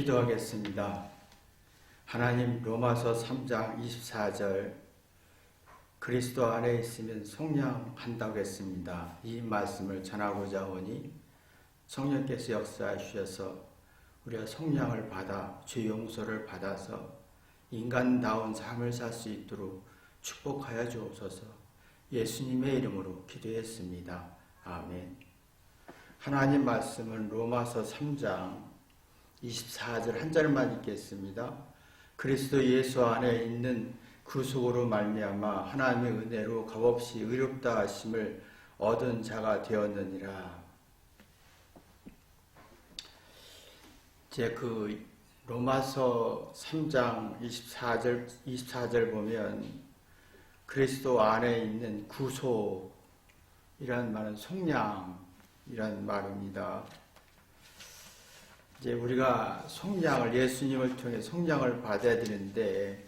기도하겠습니다. 하나님, 로마서 3장 24절 그리스도 안에 있으면 속량한다고 했습니다. 이 말씀을 전하고자 하니 성령께서 역사해 주셔서 우리가 속량을 받아 죄 용서를 받아서 인간다운 삶을 살 수 있도록 축복하여 주옵소서. 예수님의 이름으로 기도했습니다. 아멘. 하나님 말씀은 로마서 3장 24절 한 절만 읽겠습니다. 그리스도 예수 안에 있는 구속으로 말미암아 하나님의 은혜로 값없이 의롭다 하심을 얻은 자가 되었느니라. 이제 로마서 3장 24절 보면 그리스도 안에 있는 구속이란 말은 속량이란 말입니다. 이제 우리가 속량을 예수님을 통해 속량을 받아야 되는데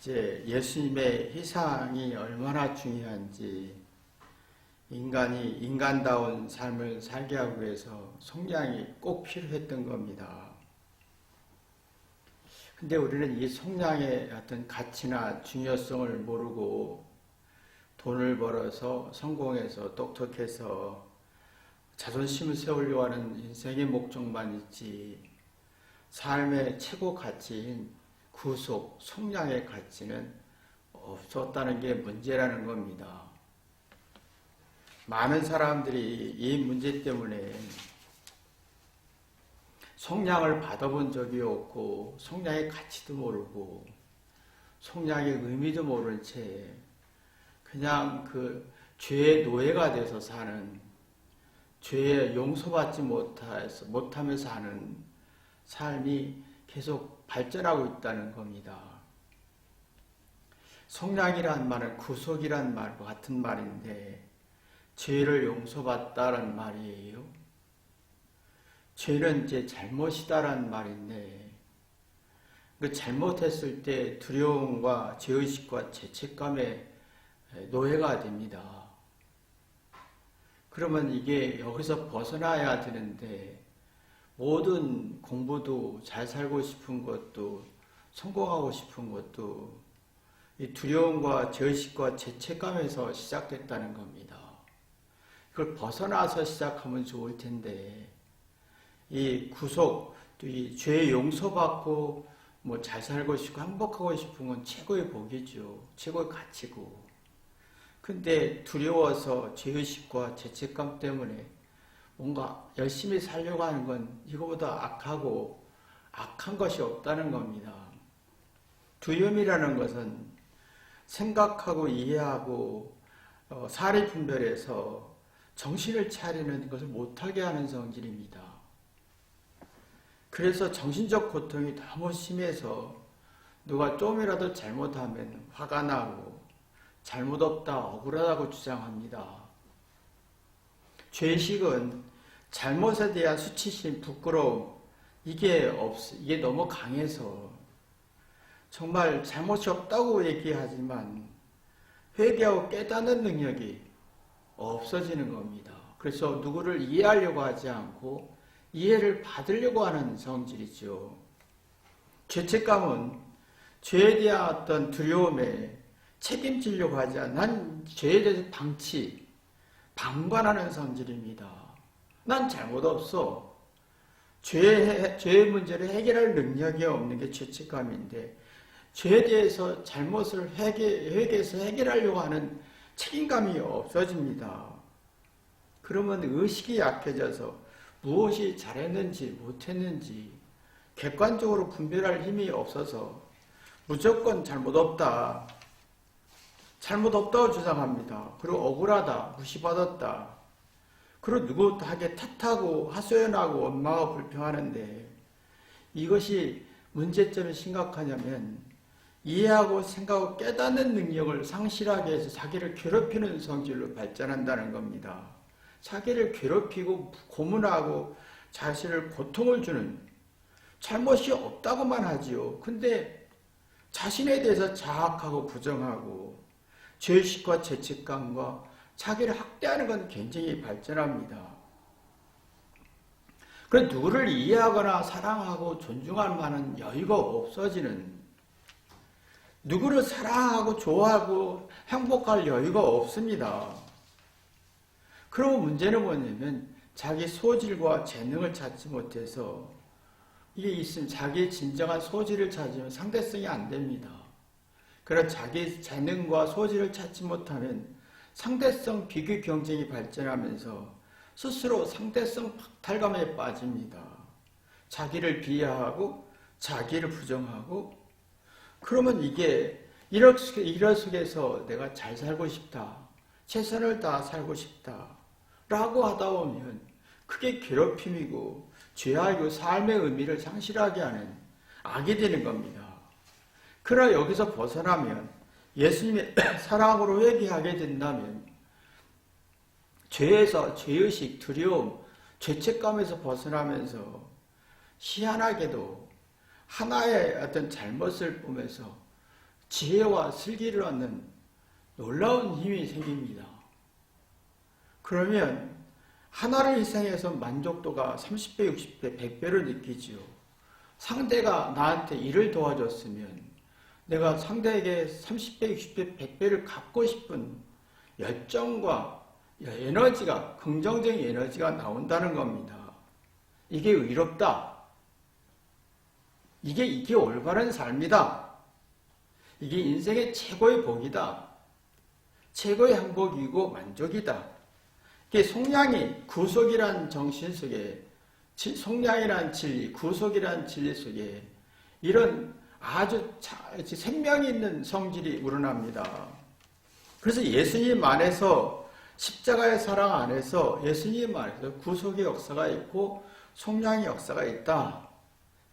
이제 예수님의 희생이 얼마나 중요한지 인간이 인간다운 삶을 살게 하기 위해서 속량이 꼭 필요했던 겁니다. 근데 우리는 이 속량의 어떤 가치나 중요성을 모르고 돈을 벌어서 성공해서 똑똑해서 자존심을 세우려고 하는 인생의 목적만 있지 삶의 최고 가치인 구속, 속량의 가치는 없었다는 게 문제라는 겁니다. 많은 사람들이 이 문제 때문에 속량을 받아본 적이 없고 속량의 가치도 모르고 속량의 의미도 모른 채 그냥 죄의 노예가 돼서 사는, 죄에 용서받지 못하면서 사는 삶이 계속 발전하고 있다는 겁니다. 속량이란 말은 구속이란 말과 같은 말인데 죄를 용서받다라는 말이에요. 죄는 이제 잘못이다라는 말인데 그 잘못했을 때 두려움과 죄의식과 죄책감에 노예가 됩니다. 그러면 이게 여기서 벗어나야 되는데 모든 공부도 잘 살고 싶은 것도 성공하고 싶은 것도 이 두려움과 죄의식과 죄책감에서 시작됐다는 겁니다. 이걸 벗어나서 시작하면 좋을 텐데 이 구속, 또 이 죄 용서받고 잘 살고 싶고 행복하고 싶은 건 최고의 복이죠. 최고의 가치고. 근데 두려워서 죄의식과 죄책감 때문에 뭔가 열심히 살려고 하는 건 이거보다 악하고 악한 것이 없다는 겁니다. 두려움이라는 것은 생각하고 이해하고 사리 분별해서 정신을 차리는 것을 못하게 하는 성질입니다. 그래서 정신적 고통이 너무 심해서 누가 좀이라도 잘못하면 화가 나고 잘못 없다, 억울하다고 주장합니다. 죄의식은 잘못에 대한 수치심, 부끄러움, 이게 너무 강해서 정말 잘못이 없다고 얘기하지만 회개하고 깨닫는 능력이 없어지는 겁니다. 그래서 누구를 이해하려고 하지 않고 이해를 받으려고 하는 성질이죠. 죄책감은 죄에 대한 어떤 두려움에 책임지려고 하지 않아. 난 죄에 대해서 방관하는 성질입니다. 난 잘못 없어. 죄의 문제를 해결할 능력이 없는 게 죄책감인데 죄에 대해서 잘못을 회개해서 해결하려고 하는 책임감이 없어집니다. 그러면 의식이 약해져서 무엇이 잘했는지 못했는지 객관적으로 분별할 힘이 없어서 무조건 잘못 없다고 주장합니다. 그리고 억울하다, 무시받았다. 그리고 누구에게 탓하고 하소연하고 원망하고 불평하는데 이것이 문제점이 심각하냐면 이해하고 생각하고 깨닫는 능력을 상실하게 해서 자기를 괴롭히는 성질로 발전한다는 겁니다. 자기를 괴롭히고 고문하고 자신을 고통을 주는, 잘못이 없다고만 하지요. 근데 자신에 대해서 자학하고 부정하고 죄의식과 죄책감과 자기를 학대하는 건 굉장히 발전합니다. 그래서 누구를 이해하거나 사랑하고 존중할 만한 여유가 없어지는, 누구를 사랑하고 좋아하고 행복할 여유가 없습니다. 그럼 문제는 뭐냐면 자기 소질과 재능을 찾지 못해서, 이게 있으면 자기의 진정한 소질을 찾으면 상대성이 안 됩니다. 그래서 자기 재능과 소질을 찾지 못하면 상대성 비교 경쟁이 발전하면서 스스로 상대성 박탈감에 빠집니다. 자기를 비하하고 자기를 부정하고, 그러면 이게 이런 속에서 내가 잘 살고 싶다, 최선을 다해 살고 싶다 라고 하다 보면 그게 괴롭힘이고 죄악이고 삶의 의미를 상실하게 하는 악이 되는 겁니다. 그러나 여기서 벗어나면, 예수님의 사랑으로 회개하게 된다면 죄에서, 죄의식, 두려움, 죄책감에서 벗어나면서 희한하게도 하나의 어떤 잘못을 보면서 지혜와 슬기를 얻는 놀라운 힘이 생깁니다. 그러면 하나를 희생해서 만족도가 30배, 60배, 100배를 느끼지요. 상대가 나한테 일을 도와줬으면 내가 상대에게 30배, 60배, 100배를 갚고 싶은 열정과 에너지가, 긍정적인 에너지가 나온다는 겁니다. 이게 의롭다. 이게 올바른 삶이다. 이게 인생의 최고의 복이다. 최고의 행복이고 만족이다. 이게 속량이, 구속이란 정신 속에, 속량이란 진리, 구속이란 진리 속에 이런 아주 생명이 있는 성질이 우러납니다. 그래서 예수님 안에서, 십자가의 사랑 안에서 예수님 안에서 구속의 역사가 있고 속량의 역사가 있다.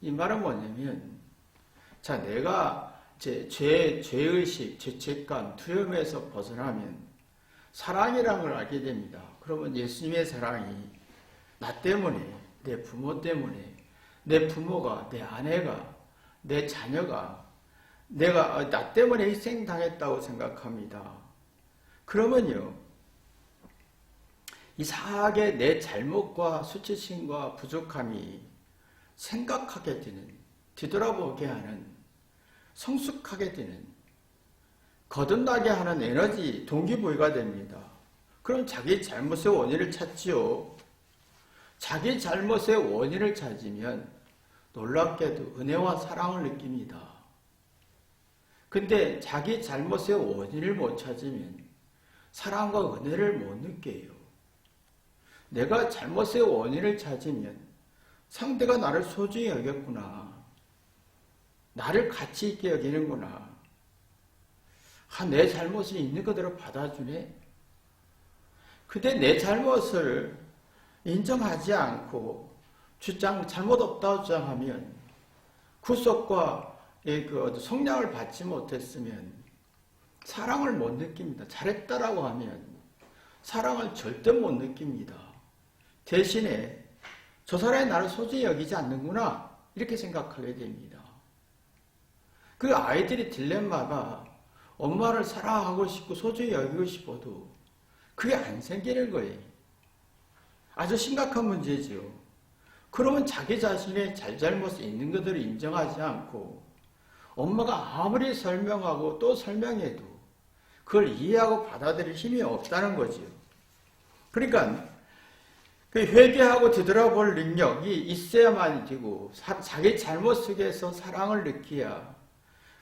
이 말은 뭐냐면, 자, 내가 죄의식, 죄책감, 두려움에서 벗어나면 사랑이라는 걸 알게 됩니다. 그러면 예수님의 사랑이 나 때문에, 내 부모 때문에, 내 부모가, 내 아내가, 내 자녀가 내가 나 때문에 희생당했다고 생각합니다. 그러면요, 이상하게 내 잘못과 수치심과 부족함이 생각하게 되는, 뒤돌아보게 하는, 성숙하게 되는, 거듭나게 하는 에너지, 동기부여가 됩니다. 그럼 자기 잘못의 원인을 찾지요. 자기 잘못의 원인을 찾으면 놀랍게도 은혜와 사랑을 느낍니다. 근데 자기 잘못의 원인을 못 찾으면 사랑과 은혜를 못 느껴요. 내가 잘못의 원인을 찾으면 상대가 나를 소중히 여겼구나, 나를 가치 있게 여기는구나, 내 잘못이 있는 그대로 받아주네. 근데 내 잘못을 인정하지 않고 잘못 없다고 주장하면, 구속과 속량을 받지 못했으면 사랑을 못 느낍니다. 잘했다라고 하면 사랑을 절대 못 느낍니다. 대신에 저 사람이 나를 소중히 여기지 않는구나, 이렇게 생각하게 됩니다. 그 아이들의 딜레마가 엄마를 사랑하고 싶고 소중히 여기고 싶어도 그게 안 생기는 거예요. 아주 심각한 문제지요. 그러면 자기 자신의 잘잘못이 있는 것들을 인정하지 않고 엄마가 아무리 설명하고 또 설명해도 그걸 이해하고 받아들일 힘이 없다는 거지요. 그러니까 그 회개하고 뒤돌아볼 능력이 있어야만 되고, 자기 잘못 속에서 사랑을 느끼야,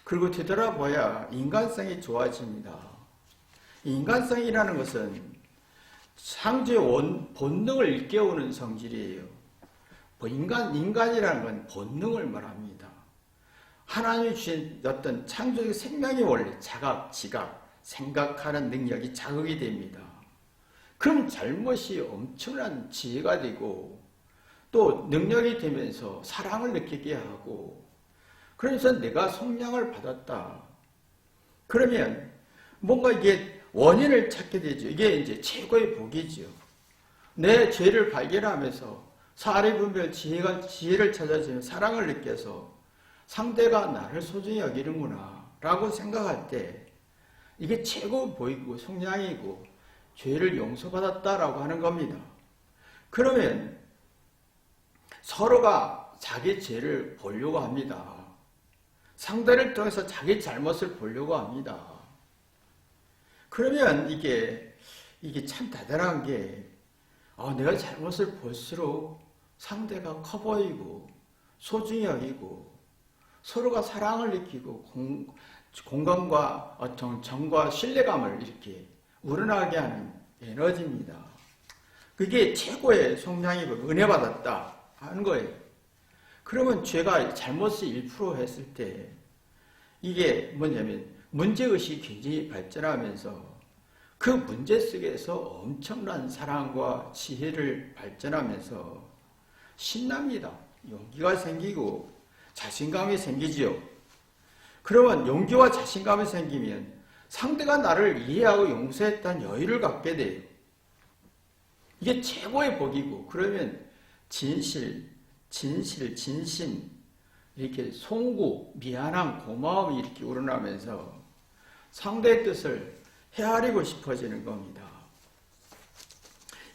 그리고 뒤돌아봐야 인간성이 좋아집니다. 인간성이라는 것은 창조의 본능을 일깨우는 성질이에요. 인간이라는 건 본능을 말합니다. 하나님이 주신 어떤 창조적 생명의 원리, 자각, 지각, 생각하는 능력이 자극이 됩니다. 그럼 잘못이 엄청난 지혜가 되고 또 능력이 되면서 사랑을 느끼게 하고, 그러면서 내가 속량을 받았다. 그러면 뭔가 이게 원인을 찾게 되죠. 이게 이제 최고의 복이지요. 내 죄를 발견하면서 사리 분별 지혜를 찾아주면 사랑을 느껴서 상대가 나를 소중히 여기는구나 라고 생각할 때 이게 최고 복이고 속량이고 죄를 용서받았다라고 하는 겁니다. 그러면 서로가 자기 죄를 보려고 합니다. 상대를 통해서 자기 잘못을 보려고 합니다. 그러면 이게 참 대단한 게 내가 잘못을 볼수록 상대가 커 보이고 소중히 여기고 서로가 사랑을 느끼고 공감과 어떤 정과 신뢰감을 이렇게 우러나게 하는 에너지입니다. 그게 최고의 속량이고 은혜 받았다 하는 거예요. 그러면 죄가 잘못을 1% 했을 때 이게 뭐냐면 문제의식이 굉장히 발전하면서 그 문제 속에서 엄청난 사랑과 지혜를 발전하면서 신납니다. 용기가 생기고 자신감이 생기지요. 그러면 용기와 자신감이 생기면 상대가 나를 이해하고 용서했다는 여유를 갖게 돼요. 이게 최고의 복이고 그러면 진심 이렇게 송구, 미안함, 고마움이 이렇게 우러나면서 상대의 뜻을 헤아리고 싶어지는 겁니다.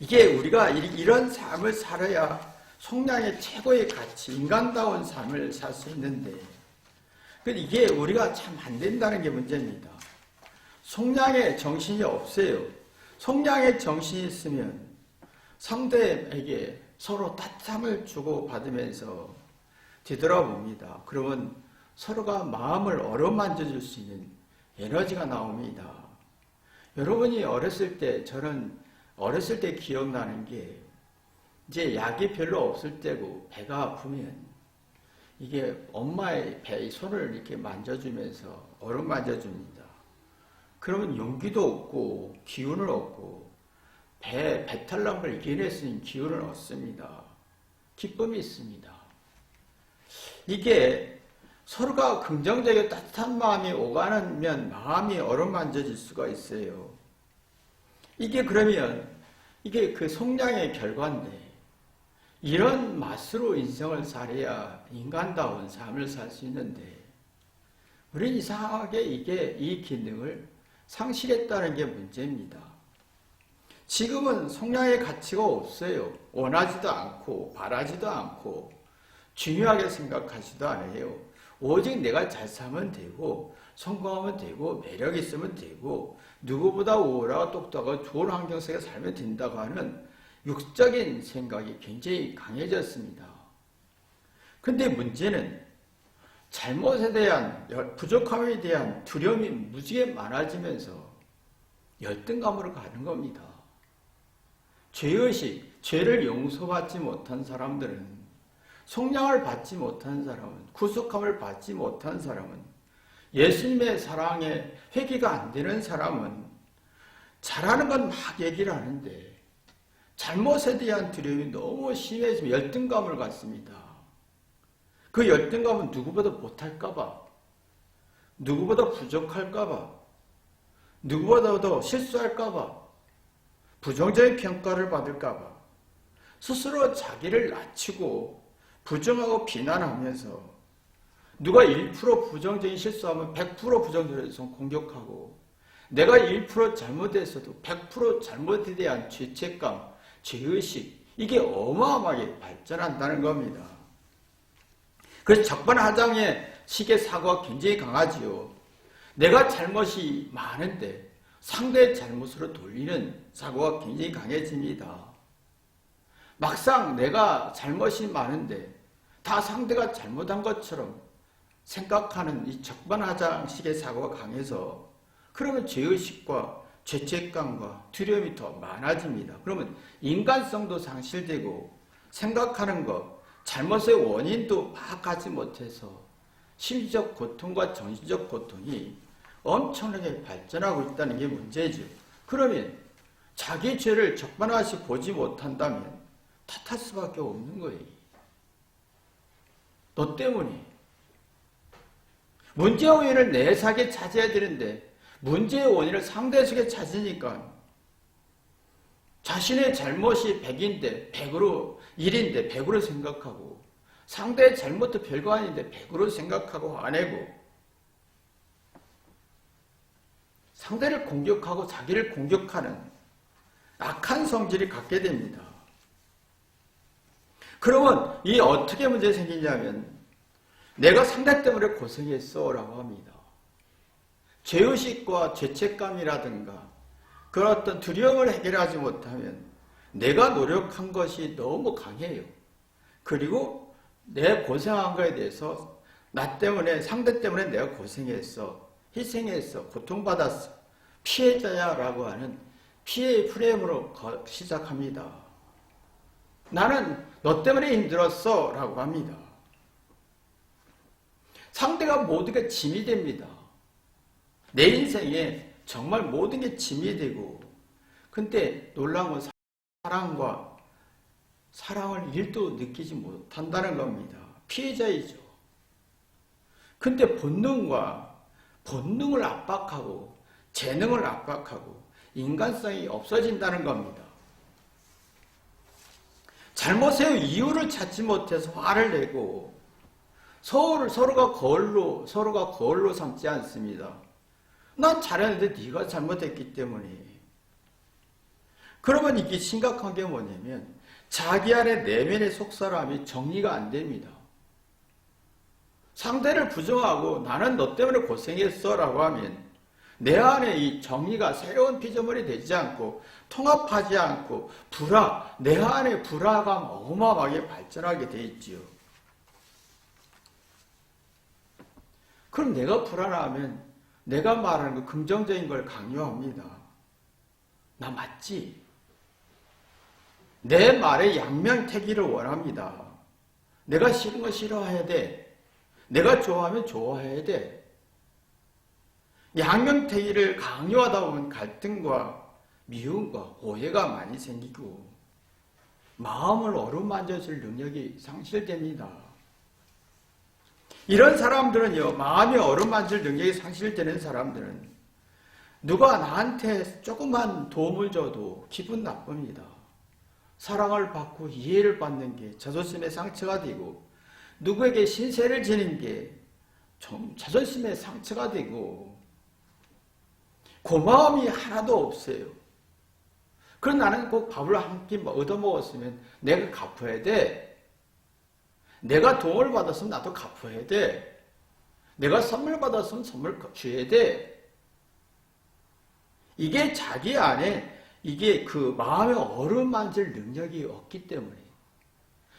이게 우리가 이런 삶을 살아야 속량의 최고의 가치, 인간다운 삶을 살 수 있는데 이게 우리가 참 안 된다는 게 문제입니다. 속량의 정신이 없어요. 속량의 정신이 있으면 상대에게 서로 따뜻함을 주고 받으면서 뒤돌아봅니다. 그러면 서로가 마음을 어루만져 줄 수 있는 에너지가 나옵니다. 여러분이 저는 어렸을 때 기억나는 게 이제 약이 별로 없을 때고 배가 아프면 이게 엄마의 배 손을 이렇게 만져주면서 어루만져줍니다. 그러면 용기도 얻고 기운을 얻고 배탈 난 걸 이겨낼 수 있는 기운을 얻습니다. 기쁨이 있습니다. 이게 서로가 긍정적이고 따뜻한 마음이 오가면 마음이 어루만져질 수가 있어요. 이게 그러면 이게 그 속량의 결과인데 이런 맛으로 인생을 살아야 인간다운 삶을 살 수 있는데 우리는 이상하게 이 기능을 상실했다는 게 문제입니다. 지금은 속량의 가치가 없어요. 원하지도 않고 바라지도 않고 중요하게 생각하지도 않아요. 오직 내가 잘 살면 되고 성공하면 되고 매력 있으면 되고 누구보다 우월하고 똑똑하고 좋은 환경 속에 살면 된다고 하는 육적인 생각이 굉장히 강해졌습니다. 근데 문제는 잘못에 대한 부족함에 대한 두려움이 무지개 많아지면서 열등감으로 가는 겁니다. 죄의식, 죄를 용서받지 못한 사람들은 속량을 받지 못한 사람은 구속함을 받지 못한 사람은 예수님의 사랑에 회개가 안 되는 사람은 잘하는 건 막 얘기를 하는데 잘못에 대한 두려움이 너무 심해지면 열등감을 갖습니다. 그 열등감은 누구보다 못할까봐, 누구보다 부족할까봐, 누구보다 더 실수할까봐, 부정적인 평가를 받을까봐 스스로 자기를 낮추고 부정하고 비난하면서 누가 1% 부정적인 실수하면 100% 부정적인 공격하고 내가 1% 잘못했어도 100% 잘못에 대한 죄책감, 죄의식 이게 어마어마하게 발전한다는 겁니다. 그래서 적반하장의 식의 사고가 굉장히 강하지요. 내가 잘못이 많은데 상대의 잘못으로 돌리는 사고가 굉장히 강해집니다. 막상 내가 잘못이 많은데 다 상대가 잘못한 것처럼 생각하는 이 적반하장식의 사고가 강해서 그러면 죄의식과 죄책감과 두려움이 더 많아집니다. 그러면 인간성도 상실되고 생각하는 것, 잘못의 원인도 파악하지 못해서 심리적 고통과 정신적 고통이 엄청나게 발전하고 있다는 게 문제죠. 그러면 자기 죄를 적반하시 보지 못한다면 탓할 수밖에 없는 거예요. 너 때문에. 문제의 원인을 내 속에 찾아야 되는데 문제의 원인을 상대 속에 찾으니까 자신의 잘못이 100인데 100으로 1인데 100으로 생각하고 상대의 잘못도 별거 아닌데 100으로 생각하고 화내고 상대를 공격하고 자기를 공격하는 악한 성질이 갖게 됩니다. 그러면 이 어떻게 문제 생기냐면 내가 상대 때문에 고생했어 라고 합니다. 죄의식과 죄책감이라든가 그런 어떤 두려움을 해결하지 못하면 내가 노력한 것이 너무 강해요. 그리고 내 고생한 거에 대해서 나 때문에 상대 때문에 내가 고생했어, 희생했어, 고통받았어, 피해자야 라고 하는 피해의 프레임으로 시작합니다. 나는 너 때문에 힘들었어 라고 합니다. 상대가 모든 게 짐이 됩니다. 내 인생에 정말 모든 게 짐이 되고, 근데 놀라운 건 사랑을 1도 느끼지 못한다는 겁니다. 피해자이죠. 근데 본능을 압박하고 재능을 압박하고 인간성이 없어진다는 겁니다. 잘못의 이유를 찾지 못해서 화를 내고 서로가 거울로 삼지 않습니다. 난 잘했는데 네가 잘못했기 때문에. 그러면 이게 심각한 게 뭐냐면 자기 안에 내면의 속사람이 정리가 안 됩니다. 상대를 부정하고 나는 너 때문에 고생했어 라고 하면 내 안에 이 정의가 새로운 피조물이 되지 않고 통합하지 않고 내 안에 불화가 어마어마하게 발전하게 돼 있지요. 그럼 내가 불안하면 내가 말하는 거 긍정적인 걸 강요합니다. 나 맞지? 내 말에 양면태기를 원합니다. 내가 싫은 거 싫어해야 돼. 내가 좋아하면 좋아해야 돼. 양면태기를 강요하다 보면 갈등과 미움과 오해가 많이 생기고 마음을 어루만져줄 능력이 상실됩니다. 이런 사람들은요, 마음이 어루만질 능력이 상실되는 사람들은 누가 나한테 조금만 도움을 줘도 기분 나쁩니다. 사랑을 받고 이해를 받는 게 자존심의 상처가 되고 누구에게 신세를 지는 게 좀 자존심의 상처가 되고 고마움이 하나도 없어요. 그럼 나는 꼭 밥을 한 끼 얻어먹었으면 내가 갚아야 돼. 내가 도움을 받았으면 나도 갚아야 돼. 내가 선물 받았으면 선물 줘야 돼. 이게 자기 안에 이게 그 마음의 어루만질 능력이 없기 때문에,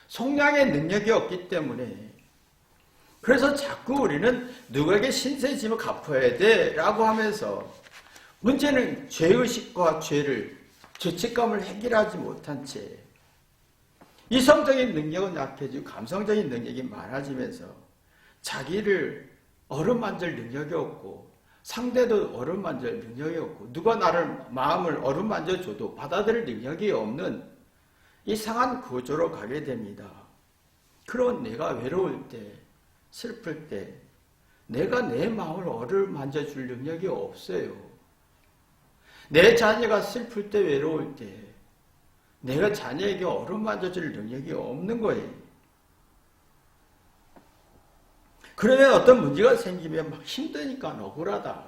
속량의 능력이 없기 때문에, 그래서 자꾸 우리는 누구에게 신세짐을 갚아야 돼 라고 하면서 문제는 죄의식과 죄책감을 해결하지 못한 채 이성적인 능력은 약해지고 감성적인 능력이 많아지면서 자기를 어루만질 능력이 없고 상대도 어루만질 능력이 없고 누가 나를 마음을 어루만져줘도 받아들일 능력이 없는 이상한 구조로 가게 됩니다. 그런 내가 외로울 때, 슬플 때 내가 내 마음을 어루만져줄 능력이 없어요. 내 자녀가 슬플 때, 외로울 때 내가 자녀에게 어루만져줄 능력이 없는 거예요. 그러면 어떤 문제가 생기면 막 힘드니까 억울하다.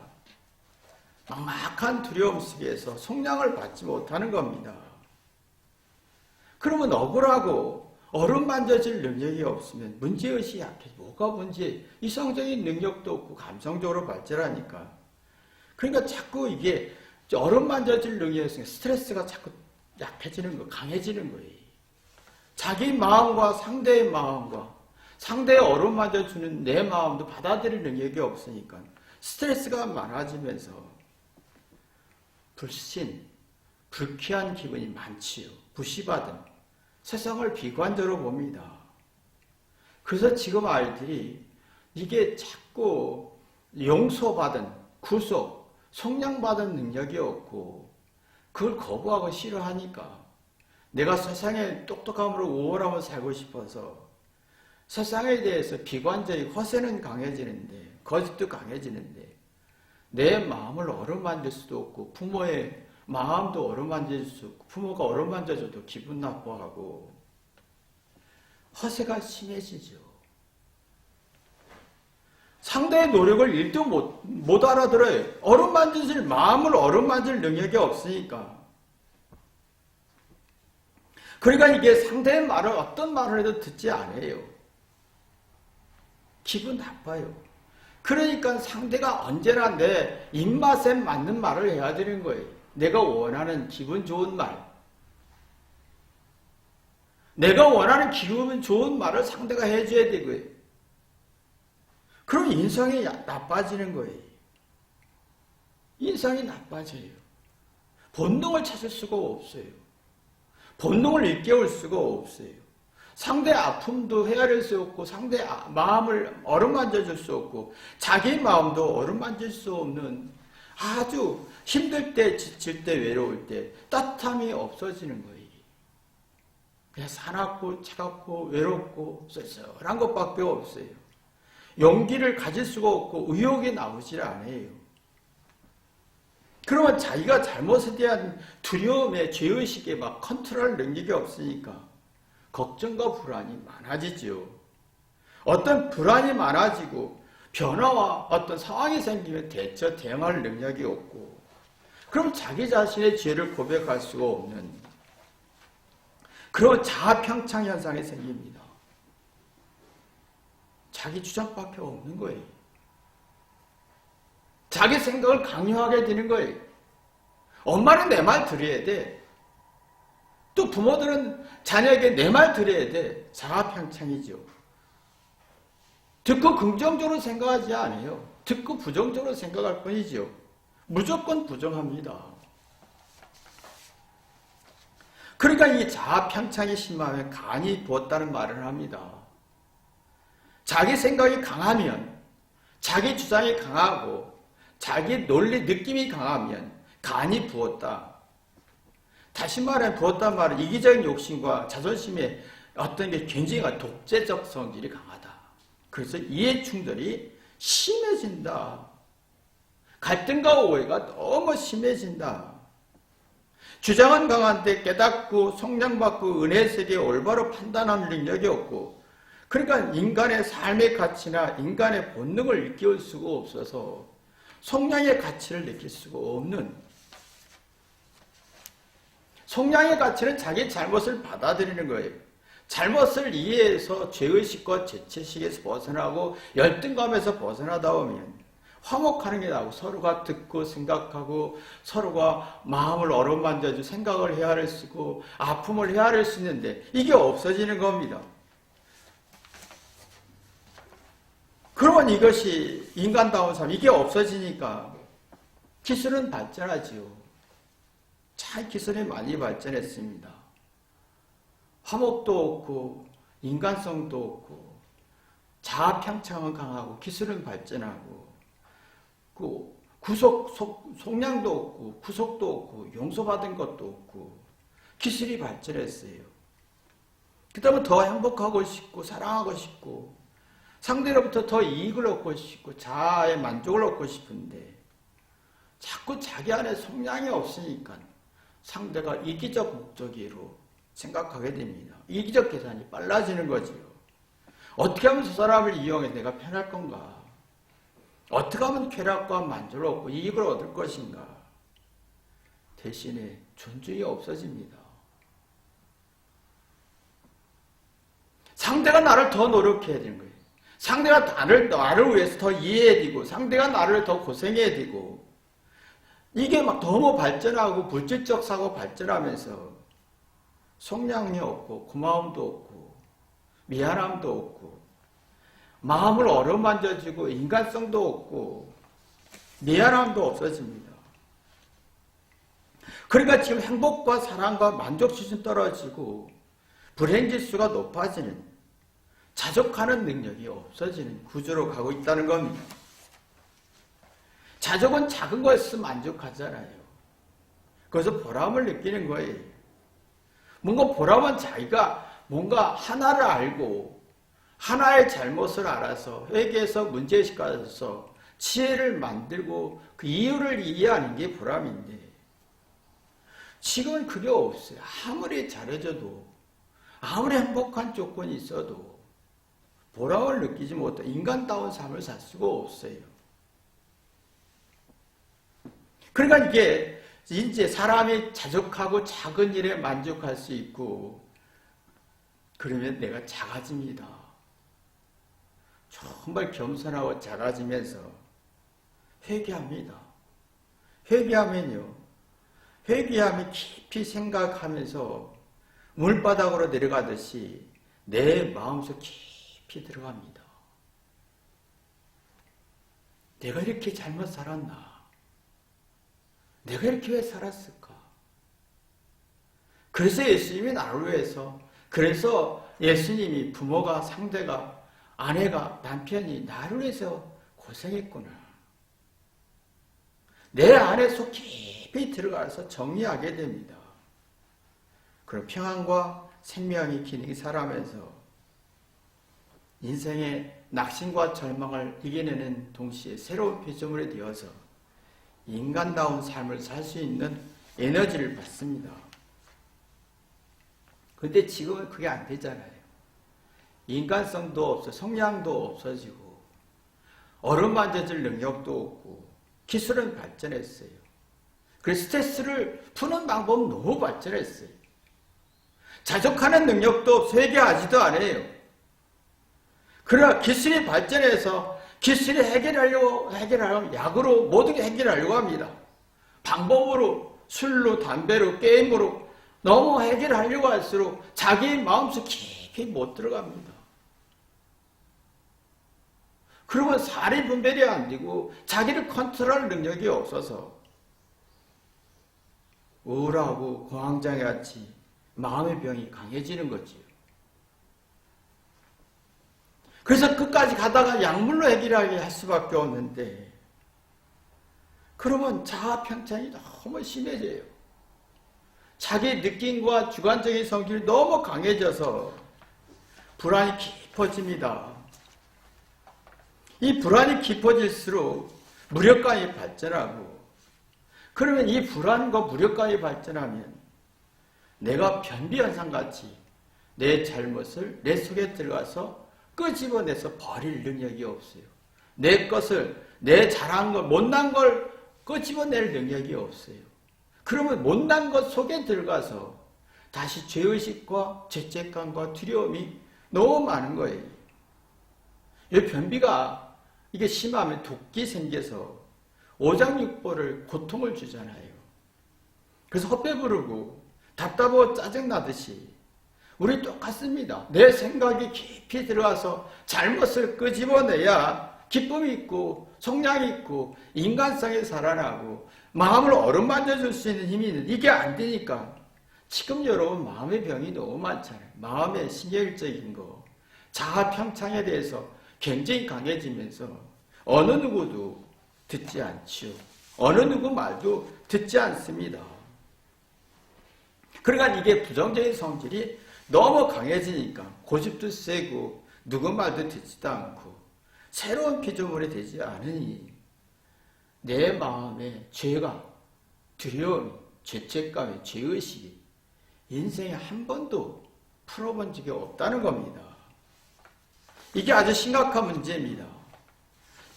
막막한 두려움 속에서 속량을 받지 못하는 겁니다. 그러면 억울하고 어루만져질 능력이 없으면 문제의식이 약해. 뭐가 문제? 이성적인 능력도 없고 감성적으로 발전하니까. 그러니까 자꾸 이게 어루만져질 능력이 없으니까 스트레스가 자꾸 약해지는 거, 강해지는 거예요. 자기 마음과 상대의 마음과 상대의 어루만져주는 내 마음도 받아들일 능력이 없으니까 스트레스가 많아지면서 불쾌한 기분이 많지요. 무시받은 세상을 비관적으로 봅니다. 그래서 지금 아이들이 이게 자꾸 용서받은 구속, 속량받은 능력이 없고 그걸 거부하고 싫어하니까 내가 세상에 똑똑함으로 우월함을 살고 싶어서 세상에 대해서 비관적인 허세는 강해지는데 거짓도 강해지는데 내 마음을 어루만질 수도 없고 부모의 마음도 어루만질 수 없고 부모가 어루만져줘도 기분 나빠하고 허세가 심해지죠. 상대의 노력을 1도 못 알아들어요. 마음을 어루만질 능력이 없으니까. 그러니까 이게 상대의 말을 어떤 말을 해도 듣지 않아요. 기분 나빠요. 그러니까 상대가 언제나 내 입맛에 맞는 말을 해야 되는 거예요. 내가 원하는 기분 좋은 말. 내가 원하는 기분 좋은 말을 상대가 해줘야 되고요. 그럼 인상이 나빠지는 거예요. 인상이 나빠져요. 본능을 찾을 수가 없어요. 본능을 일깨울 수가 없어요. 상대 아픔도 헤아릴 수 없고 상대 마음을 어루만져 줄 수 없고 자기 마음도 어루만질 수 없는 아주 힘들 때, 지칠 때, 외로울 때 따뜻함이 없어지는 거예요. 그냥 사납고 차갑고 외롭고 쓸쓸한 것밖에 없어요. 용기를 가질 수가 없고 의욕이 나오질 않아요. 그러면 자기가 잘못에 대한 두려움에 죄의식에 막 컨트롤 능력이 없으니까 걱정과 불안이 많아지죠. 어떤 불안이 많아지고 변화와 어떤 상황이 생기면 대응할 능력이 없고 그럼 자기 자신의 죄를 고백할 수가 없는 그런 자아평창 현상이 생깁니다. 자기 주장밖에 없는 거예요. 자기 생각을 강요하게 되는 거예요. 엄마는 내 말 들어야 돼. 또 부모들은 자녀에게 내 말 들어야 돼. 자아평창이죠. 듣고 긍정적으로 생각하지 않아요. 듣고 부정적으로 생각할 뿐이죠. 무조건 부정합니다. 그러니까 이 자아평창이 심하면 간이 부었다는 말을 합니다. 자기 생각이 강하면, 자기 주장이 강하고, 자기 논리 느낌이 강하면 간이 부었다. 다시 말하면 부었단 말은 이기적인 욕심과 자존심의 어떤 게 굉장히 독재적 성질이 강하다. 그래서 이해 충돌이 심해진다. 갈등과 오해가 너무 심해진다. 주장은 강한데 깨닫고 성량받고 은혜 세계에 올바로 판단하는 능력이 없고 그러니까 인간의 삶의 가치나 인간의 본능을 일깨울 수가 없어서 성량의 가치를 느낄 수가 없는 성량의 가치는 자기 잘못을 받아들이는 거예요. 잘못을 이해해서 죄의식과 죄책식에서 벗어나고 열등감에서 벗어나다 보면 화목하는 게 나오고 서로가 듣고 생각하고 서로가 마음을 어루만져주고 생각을 헤아릴 수 있고 아픔을 헤아릴 수 있는데 이게 없어지는 겁니다. 그러면 이것이 인간다운 삶, 이게 없어지니까 기술은 발전하지요. 참 기술이 많이 발전했습니다. 화목도 없고 인간성도 없고 자아평창은 강하고 기술은 발전하고 그 속량도 없고 구속도 없고 용서받은 것도 없고 기술이 발전했어요. 그 다음에 더 행복하고 싶고 사랑하고 싶고 상대로부터 더 이익을 얻고 싶고 자아의 만족을 얻고 싶은데 자꾸 자기 안에 속량이 없으니까 상대가 이기적 목적으로 생각하게 됩니다. 이기적 계산이 빨라지는 거지요. 어떻게 하면 저 사람을 이용해 내가 편할 건가? 어떻게 하면 쾌락과 만족을 얻고 이익을 얻을 것인가? 대신에 존중이 없어집니다. 상대가 나를 더 노력해야 되는 거예요. 상대가 나를 위해서 더 이해해야 되고 상대가 나를 더 고생해야 되고 이게 막 너무 발전하고 물질적 사고 발전하면서 속량이 없고 고마움도 없고 미안함도 없고 마음을 어루만져주고 인간성도 없고 미안함도 없어집니다. 그러니까 지금 행복과 사랑과 만족 수준 떨어지고 불행지수가 높아지는 자족하는 능력이 없어지는 구조로 가고 있다는 겁니다. 자족은 작은 것에서 만족하잖아요. 그래서 보람을 느끼는 거예요. 뭔가 보람은 자기가 뭔가 하나를 알고 하나의 잘못을 알아서 회개해서 문제의식 가져서 지혜를 만들고 그 이유를 이해하는 게 보람인데 지금은 그게 없어요. 아무리 잘해줘도 아무리 행복한 조건이 있어도 보람을 느끼지 못해 인간다운 삶을 살 수가 없어요. 그러니까 이게 이제 사람이 자족하고 작은 일에 만족할 수 있고 그러면 내가 작아집니다. 정말 겸손하고 작아지면서 회개합니다. 회개하면요. 회개하면 깊이 생각하면서 물바닥으로 내려가듯이 내 마음속 깊이 들어갑니다. 내가 이렇게 잘못 살았나? 내가 이렇게 왜 살았을까? 그래서 예수님이 나를 위해서, 그래서 예수님이 부모가, 상대가, 아내가, 남편이 나를 위해서 고생했구나. 내 안에 속 깊이 들어가서 정리하게 됩니다. 그럼 평안과 생명의 기능이 살아가면서 인생의 낙심과 절망을 이겨내는 동시에 새로운 피조물이 되어서 인간다운 삶을 살 수 있는 에너지를 받습니다. 근데 지금은 그게 안 되잖아요. 인간성도 없어, 성량도 없어지고 얼음 만져줄 능력도 없고 기술은 발전했어요. 그래서 스트레스를 푸는 방법은 너무 발전했어요. 자족하는 능력도 없어, 회개하지도 않아요. 그러나 기술이 발전해서 기술이 해결하려고 약으로 모든 게 해결하려고 합니다. 방법으로, 술로, 담배로, 게임으로 너무 해결하려고 할수록 자기 마음속 깊이 못 들어갑니다. 그러면 살이 분별이 안 되고 자기를 컨트롤할 능력이 없어서 우울하고 공황장애 같이 마음의 병이 강해지는 거지요. 그래서 끝까지 가다가 약물로 해결하게 할 수밖에 없는데 그러면 자아 편찬이 너무 심해져요. 자기 느낌과 주관적인 성질이 너무 강해져서 불안이 깊어집니다. 이 불안이 깊어질수록 무력감이 발전하고 그러면 이 불안과 무력감이 발전하면 내가 변비현상같이 내 잘못을 내 속에 들어가서 끄집어내서 버릴 능력이 없어요. 내 것을, 내 잘한 걸, 못난 걸 끄집어낼 능력이 없어요. 그러면 못난 것 속에 들어가서 다시 죄의식과 죄책감과 두려움이 너무 많은 거예요. 이 변비가 이게 심하면 독기 생겨서 오장육부를 고통을 주잖아요. 그래서 헛배부르고 답답하고 짜증나듯이 우리 똑같습니다. 내 생각이 깊이 들어가서 잘못을 끄집어내야 기쁨이 있고 성량이 있고 인간성이 살아나고 마음을 어루만져 줄 수 있는 힘이 있는데 이게 안 되니까 지금 여러분 마음의 병이 너무 많잖아요. 마음의 신경질적인 거, 자아 평창에 대해서 굉장히 강해지면서 어느 누구도 듣지 않지요. 어느 누구 말도 듣지 않습니다. 그러니까 이게 부정적인 성질이 너무 강해지니까 고집도 세고 누구 말도 듣지도 않고 새로운 피조물이 되지 않으니 내 마음에 죄가, 두려움이, 죄책감이, 죄의식이 인생에 한 번도 풀어본 적이 없다는 겁니다. 이게 아주 심각한 문제입니다.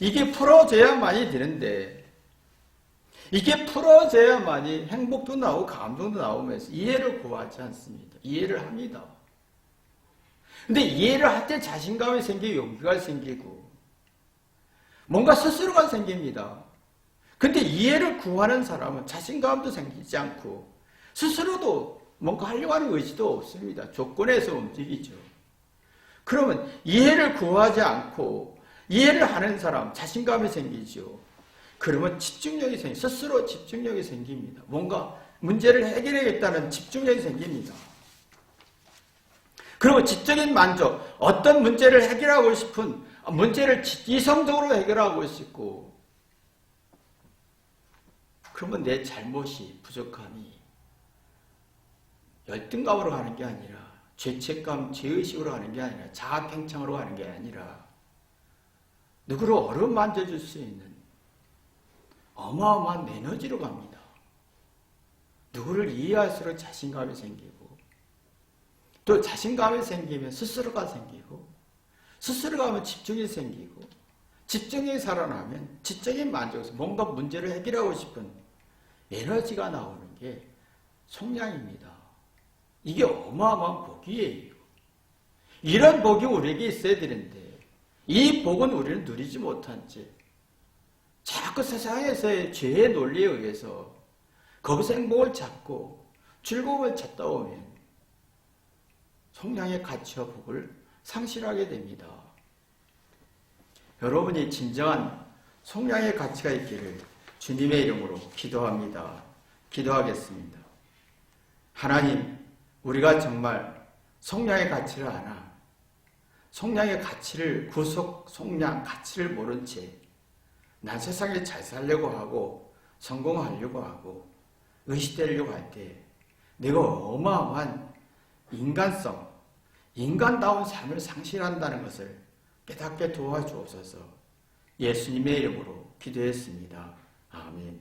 이게 풀어져야만이 되는데 이게 풀어져야만이 행복도 나오고 감동도 나오면서 이해를 구하지 않습니다. 이해를 합니다. 근데 이해를 할 때 자신감이 생기고 용기가 생기고 뭔가 스스로가 생깁니다. 근데 이해를 구하는 사람은 자신감도 생기지 않고 스스로도 뭔가 하려고 하는 의지도 없습니다. 조건에서 움직이죠. 그러면 이해를 구하지 않고 이해를 하는 사람 자신감이 생기죠. 그러면 집중력이 스스로 집중력이 생깁니다. 뭔가 문제를 해결해야겠다는 집중력이 생깁니다. 그리고 지적인 만족, 어떤 문제를 해결하고 싶은 문제를 이성적으로 해결하고 싶고 그러면 내 잘못이, 부족함이 열등감으로 가는 게 아니라 죄책감, 죄의식으로 가는 게 아니라 자아팽창으로 가는 게 아니라 누구를 어루만져줄 수 있는 어마어마한 에너지로 갑니다. 누구를 이해할수록 자신감이 생기고 또 자신감이 생기면 스스로가 생기고 스스로가 하면 집중이 생기고 집중이 살아나면 지적인 만족에서 뭔가 문제를 해결하고 싶은 에너지가 나오는 게 속량입니다. 이게 어마어마한 복이에요. 이런 복이 우리에게 있어야 되는데 이 복은 우리는 누리지 못한 채 자꾸 세상에서의 죄의 논리에 의해서 거기서 행복을 찾고 즐거움을 찾다 보면 성량의 가치와 복을 상실하게 됩니다. 여러분이 진정한 성량의 가치가 있기를 주님의 이름으로 기도합니다. 기도하겠습니다. 하나님, 우리가 정말 성량의 가치를 알아. 성량의 가치를 성량 가치를 모른 채 난 세상에 잘 살려고 하고 성공하려고 하고 의식되려고 할 때 내가 어마어마한 인간성, 인간다운 삶을 상실한다는 것을 깨닫게 도와주옵소서. 예수님의 이름으로 기도했습니다. 아멘.